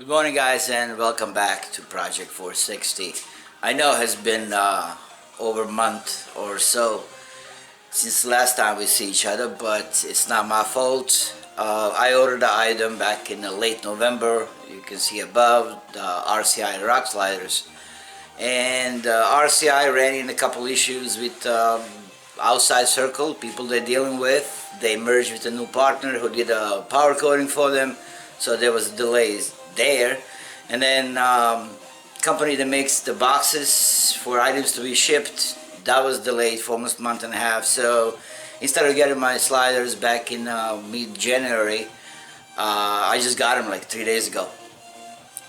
Good morning, guys, and welcome back to Project 460. I know it has been over a month or so since the last time we see each other, but it's not my fault. I ordered the item back in late November. You can see above the RCI rock sliders, and RCI ran in a couple issues with outside circle people they're dealing with. They merged with a new partner who did a power coating for them, so there was delays there. And then company that makes the boxes for items to be shipped, that was delayed for almost a month and a half. So instead of getting my sliders back in mid-January, I just got them like 3 days ago.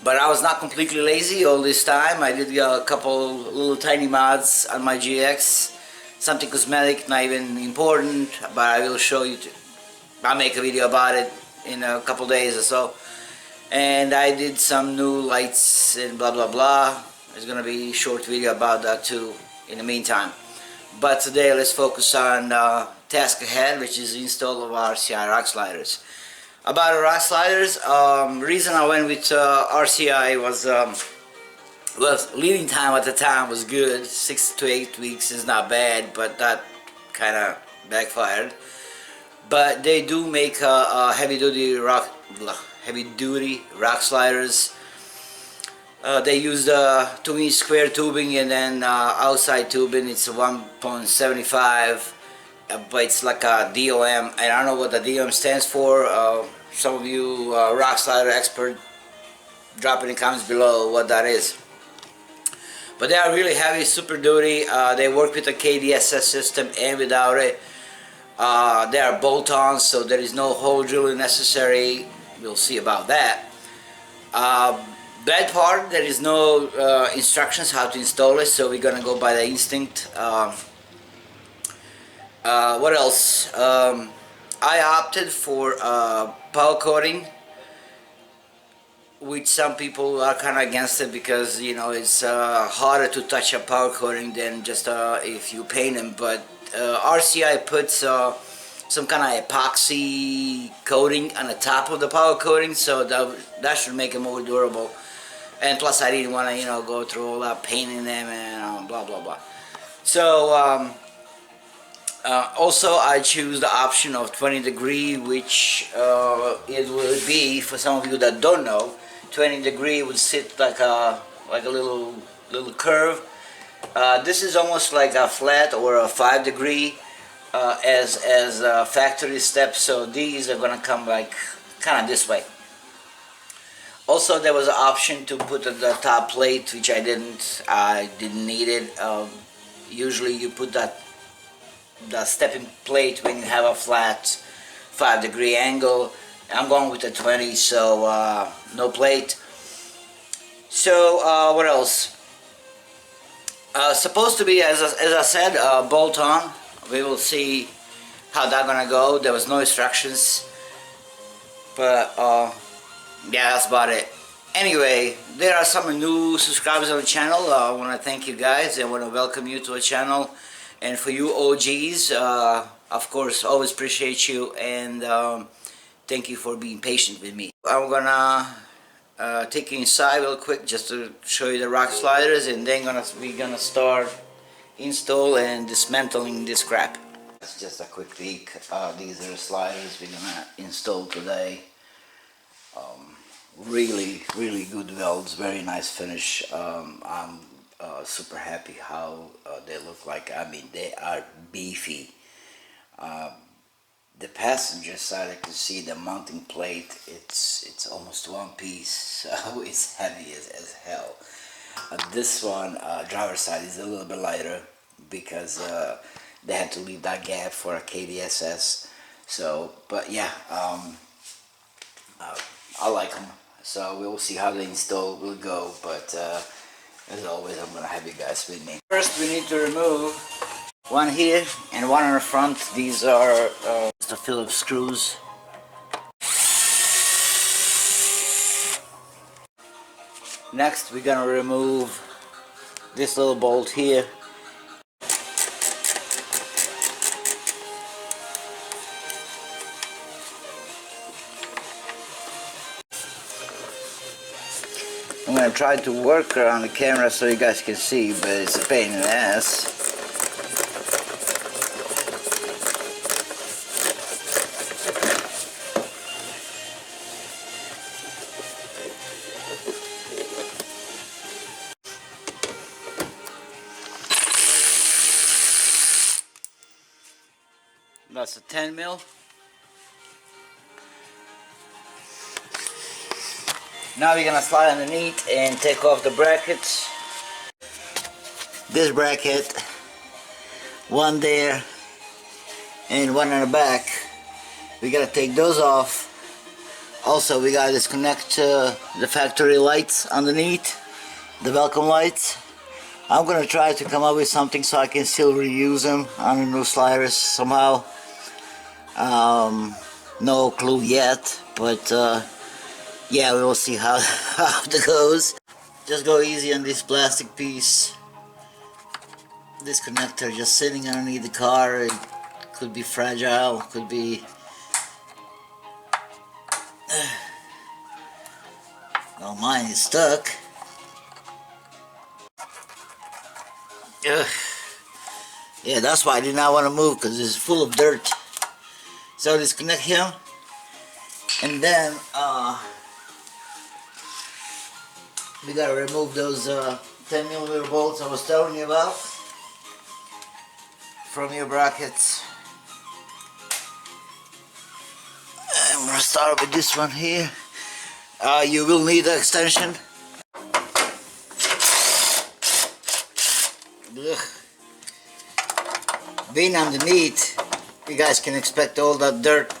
But I was not completely lazy all this time. I did a couple little tiny mods on my GX, something cosmetic, not even important, but I will show you. I'll make a video about it in a couple days or so. And I did some new lights and blah blah blah. There's gonna be a short video about that too in the meantime. But today let's focus on task ahead, which is the install of RCI rock sliders. About the rock sliders, reason I went with RCI was leading time at the time was good. 6 to 8 weeks is not bad, but that kind of backfired. But they do make heavy-duty rock sliders. They use the 2-inch square tubing, and then outside tubing it's 1.75, but it's like a DOM. And I don't know what the DOM stands for. Some of you rock slider expert, drop it in the comments below what that is. But they are really heavy, super duty. They work with the KDSS system and without it. They are bolt-ons, so there is no hole drilling necessary. We'll see about that. Bad part, there is no instructions how to install it, so we're gonna go by the instinct. What else? I opted for power coating, which some people are kind of against it because, you know, it's harder to touch a power coating than just if you paint them. But RCI puts some kind of epoxy coating on the top of the power coating, so that should make it more durable. And plus, I didn't want to, you know, go through all that painting them and blah blah blah. So also, I choose the option of 20 degree, which it will be, for some of you that don't know, 20 degree would sit like a little curve. This is almost like a flat or a 5 degree as a factory step, so these are gonna come like kind of this way. Also, there was an option to put the top plate, which I didn't need it. Usually you put the stepping plate when you have a flat 5 degree angle. I'm going with the 20, so no plate. So what else? Supposed to be, as I said, bolt-on. We will see how that's gonna go. There was no instructions, but yeah, that's about it. Anyway, there are some new subscribers on the channel. I want to thank you guys. I want to welcome you to the channel. And for you OGs, of course, always appreciate you, and thank you for being patient with me. I'm gonna take you inside real quick just to show you the rock sliders, and then we're gonna start install and dismantling this crap. That's just a quick peek. These are the sliders we're gonna install today. Really good welds, very nice finish. I'm super happy how they look like. I mean, they are beefy. The passenger side, I can see the mounting plate, it's almost one piece, so it's heavy as hell. This one, driver's side, is a little bit lighter because they had to leave that gap for a KDSS. So, but yeah, I like them. So we will see how the install will go, but as always, I'm gonna have you guys with me. First, we need to remove one here and one on the front. These are the Phillips screws. Next, we're gonna remove this little bolt here. I'm gonna try to work around the camera so you guys can see, but it's a pain in the ass. That's a 10 mil. Now we're gonna slide underneath and take off the brackets. This bracket, one there and one in the back. We gotta take those off. Also, we gotta disconnect the factory lights underneath, the welcome lights. I'm gonna try to come up with something so I can still reuse them on the new sliders somehow. No clue yet, but yeah, we will see how it goes. Just go easy on this plastic piece. This connector just sitting underneath the car. It could be fragile, could be well, mine is stuck. Ugh. Yeah, that's why I did not want to move, because it's full of dirt. So disconnect him, and then we gotta remove those 10mm bolts I was telling you about from your brackets. I'm gonna start with this one here. You will need the extension. Ugh. Being underneath, you guys can expect all that dirt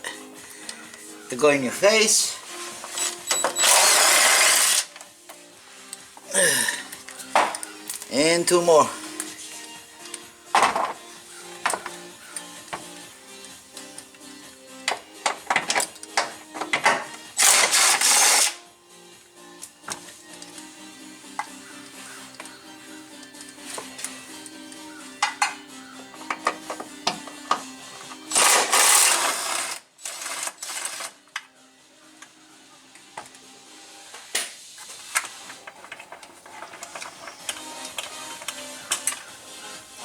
to go in your face. And two more.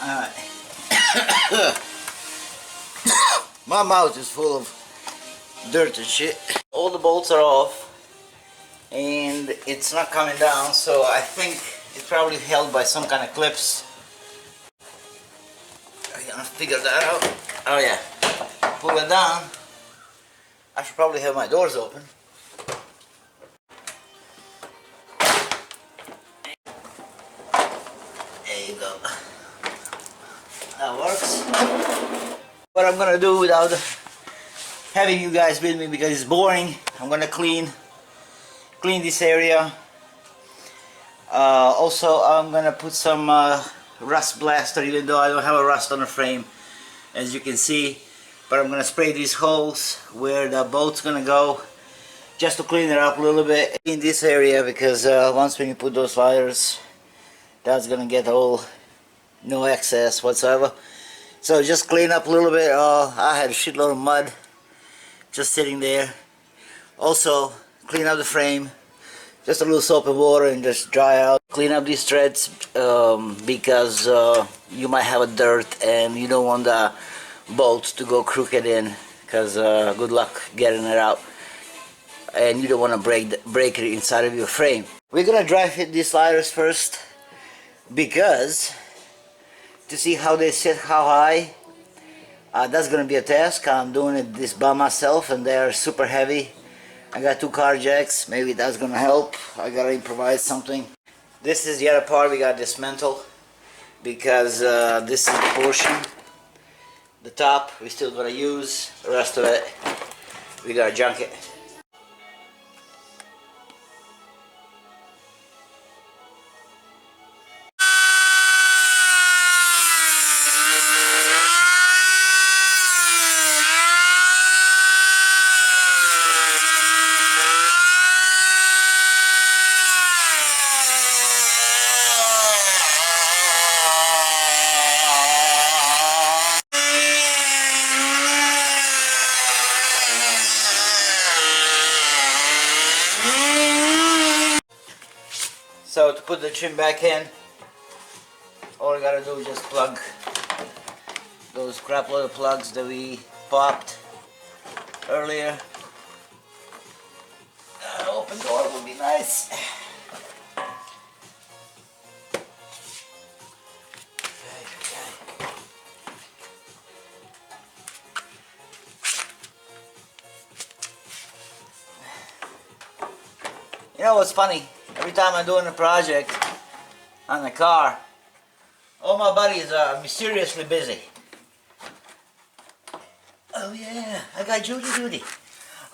Alright. My mouth is full of dirt and shit. All the bolts are off and it's not coming down, so I think it's probably held by some kind of clips. I'm gonna figure that out. Oh yeah. Pull it down. I should probably have my doors open. There you go. That works. What I'm gonna do without having you guys with me, because it's boring, I'm gonna clean this area. Also, I'm gonna put some rust blaster, even though I don't have a rust on the frame, as you can see. But I'm gonna spray these holes where the bolt's gonna go, just to clean it up a little bit in this area, because once when you put those sliders, that's gonna get all no excess whatsoever. So just clean up a little bit. I had a shitload of mud just sitting there. Also clean up the frame, just a little soap and water, and just dry out. Clean up these threads because you might have a dirt and you don't want the bolts to go crooked in, because good luck getting it out, and you don't want to break it inside of your frame. We're gonna dry fit these sliders first, because to see how they sit, how high, that's gonna be a task. I'm doing this by myself and they're super heavy. I got 2 car jacks, maybe that's gonna help. I gotta improvise something. This is the other part we gotta dismantle, because this is the portion. The top we still gonna use, the rest of it we gotta junk it. So to put the trim back in, all I gotta do is just plug those crap load of plugs that we popped earlier. Open door would be nice. You know what's funny? Every time I'm doing a project on the car, all my buddies are mysteriously busy. Oh yeah, I got duty.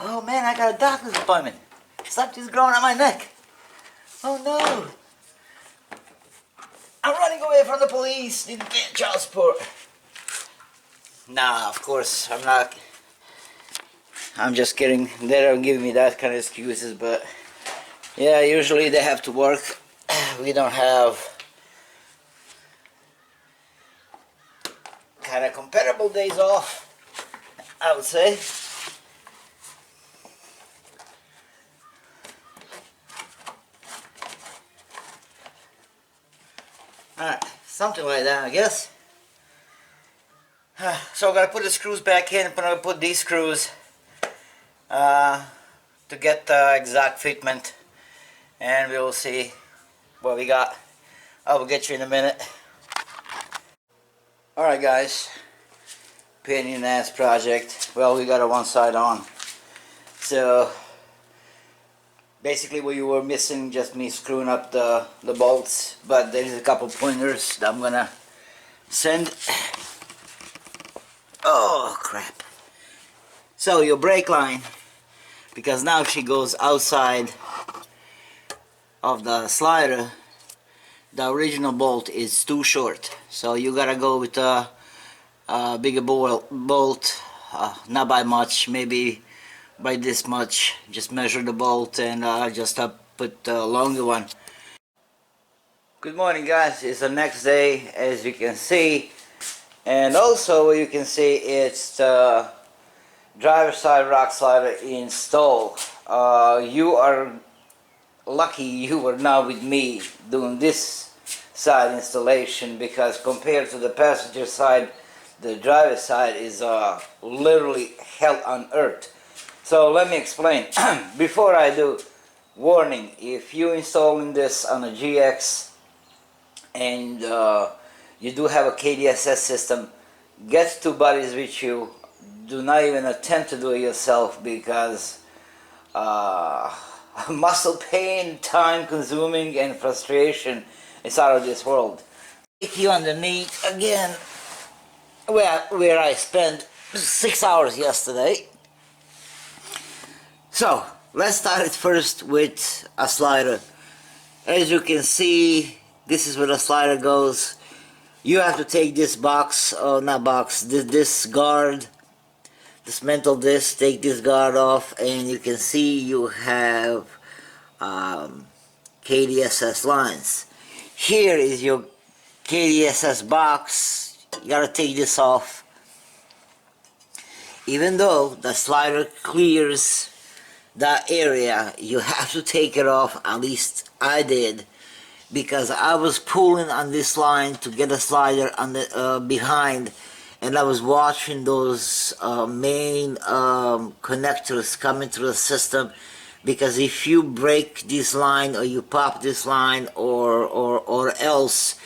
Oh man, I got a doctor's appointment. Something's growing on my neck. Oh no. I'm running away from the police. Need to pay child support. Nah, of course, I'm not. I'm just kidding. They don't give me that kind of excuses, but yeah, usually they have to work. We don't have kind of compatible days off, I would say. Alright, something like that, I guess. So I'm gonna put the screws back in. I'm gonna put these screws to get the exact fitment, and we'll see what we got. I will get you in a minute. Alright guys, pain in the ass project. Well, we got it one side on. So basically what you were missing, just me screwing up the bolts, but there's a couple pointers that I'm gonna send. Oh crap. So your brake line, because now if she goes outside of the slider, the original bolt is too short, so you gotta go with a bigger bolt, not by much, maybe by this much. Just measure the bolt and just put a longer one. Good morning guys, it's the next day as you can see, and also you can see it's the driver's side rock slider installed. You are lucky you were not with me doing this side installation, because compared to the passenger side, the driver's side is literally hell on earth. So let me explain. Before I do, warning, if you're installing this on a GX and you do have a KDSS system, get two buddies with you. Do not even attempt to do it yourself, because muscle pain, time consuming, and frustration is out of this world. Take you underneath again, where I spent 6 hours yesterday. So let's start it first with a slider. As you can see, this is where the slider goes. You have to take this box, oh not box, this guard, dismantle this, take this guard off, and you can see you have KDSS lines. Here is your KDSS box. You gotta take this off. Even though the slider clears that area, you have to take it off. At least I did, because I was pulling on this line to get a slider on the behind, and I was watching those main connectors coming through the system, because if you break this line or you pop this line or else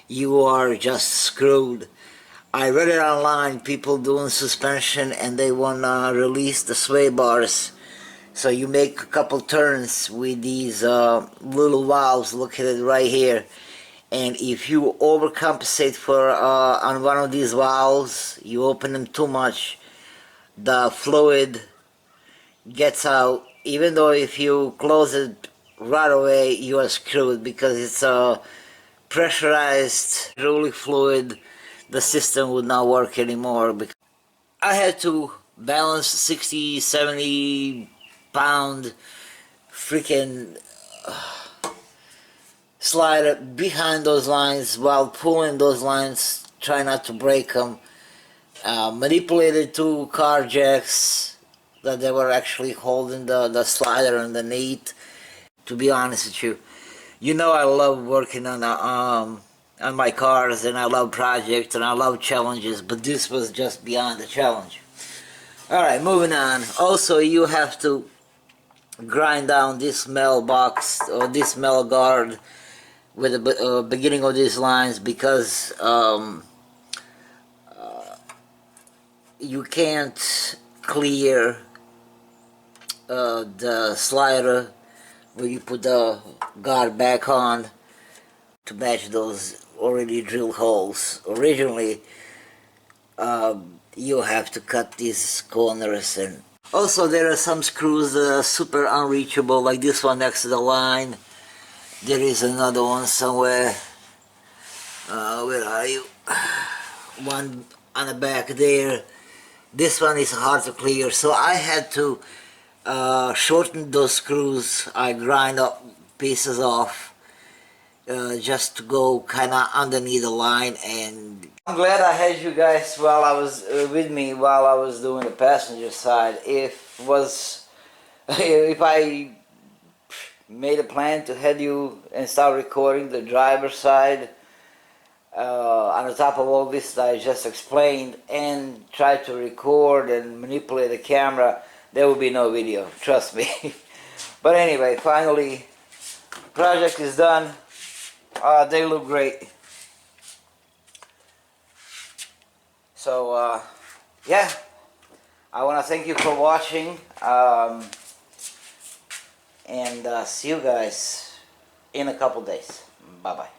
you are just screwed. I read it online, people doing suspension and they want to release the sway bars. So you make a couple turns with these little valves, look at it right here. And if you overcompensate for on one of these valves, you open them too much, the fluid gets out. Even though if you close it right away, you are screwed, because it's a pressurized hydraulic fluid. The system would not work anymore. I had to balance 60-70 pound freaking slider behind those lines while pulling those lines, try not to break them. Manipulated two car jacks that they were actually holding the slider underneath. To be honest with you, You know I love working on my cars, and I love projects, and I love challenges, but this was just beyond the challenge. Alright, moving on. Also, you have to grind down this mailbox or this mail guard with the beginning of these lines, because you can't clear the slider where you put the guard back on to match those already drilled holes. Originally, you have to cut these corners, and also there are some screws that are super unreachable, like this one next to the line. There is another one somewhere. Where are you? One on the back there. This one is hard to clear, so I had to shorten those screws. I grind up pieces off just to go kind of underneath the line. And I'm glad I had you guys while I was with me while I was doing the passenger side. If I made a plan to head you and start recording the driver's side on the top of all this that I just explained, and try to record and manipulate the camera, there will be no video, trust me. But anyway, finally, project is done. They look great. So yeah, I want to thank you for watching, and see you guys in a couple days. Bye bye.